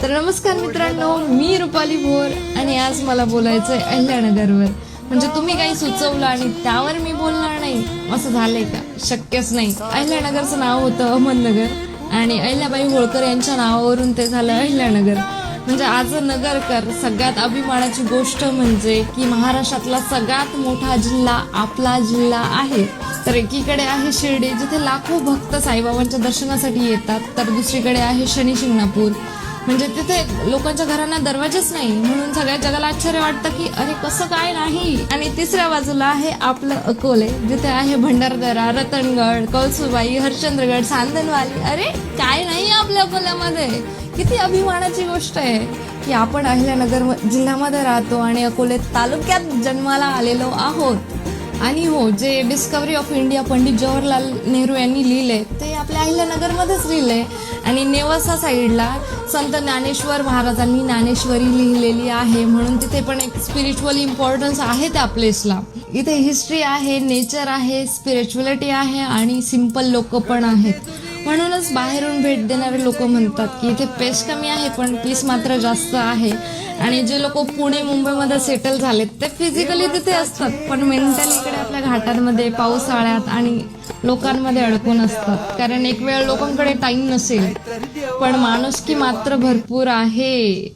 तर नमस्कार मित्रांनो, मी रुपाली भोर आणि आज मला बोलायचंय अहिल्यानगरवर. म्हणजे तुम्ही काही सुचवलं आणि त्यावर मी बोलणार नाही असं झालंय का? शक्यच नाही. अहिल्यानगरचं नाव होतं अहमदनगर आणि अहिल्याबाई होळकर यांच्या नावावरून ते झालं अहिल्यानगर. म्हणजे आज नगरकर सगळ्यात अभिमानाची गोष्ट म्हणजे की महाराष्ट्रातला सगळ्यात मोठा जिल्हा आपला जिल्हा आहे. तर एकीकडे आहे शिर्डी, जिथे लाखो भक्त साईबाबांच्या दर्शनासाठी येतात, तर दुसरीकडे आहे शनी शिंगणापूर, म्हणजे तिथे लोकांच्या घरांना दरवाजेच नाही, म्हणून सगळ्या जगाला आश्चर्य वाटतं की अरे कसं काय नाही. आणि तिसऱ्या बाजूला आहे आपलं अकोले, जिथे आहे भंडारदरा, रतनगड, कळसुबाई, हरचंद्रगड, सांदनवाली. अरे काय नाही आपल्या अकोल्यामध्ये. किती अभिमानाची गोष्ट आहे की आपण अहिल्यानगर जिल्ह्यामध्ये राहतो आणि अकोले तालुक्यात जन्माला आलेलो आहोत. आणि हो, जे discovery of India Pandit Jawaharlal Nehru यांनी लिहिले ते आपल्या अहिल्यानगरमध्येच लिहिलंय. आणि नेवासा साईडला संत ज्ञानेश्वर महाराजांनी ज्ञानेश्वरी लिहिलेली आहे, म्हणून तिथे पण एक स्पिरिच्युअल इम्पॉर्टन्स आहे त्या प्लेसला. इथे हिस्ट्री आहे, नेचर आहे, स्पिरिच्युअलिटी आहे आणि सिंपल लोक पण आहेत. म्हणूनच बाहेरून भेट देणारे लोक म्हणतात की इथे पेस कमी आहे पण पीस मात्र जास्त आहे. आणि जे लोक पुणे मुंबईमध्ये सेटल झालेत ते फिजिकली तिथे असतात पण मेंटली इकडे आपल्या घाटांमध्ये, पावसाळ्यात आणि लोकांमध्ये अडकून असतात. कारण एक वेळ लोकांकडे टाइम नसेल पण माणुसकी मात्र भरपूर आहे.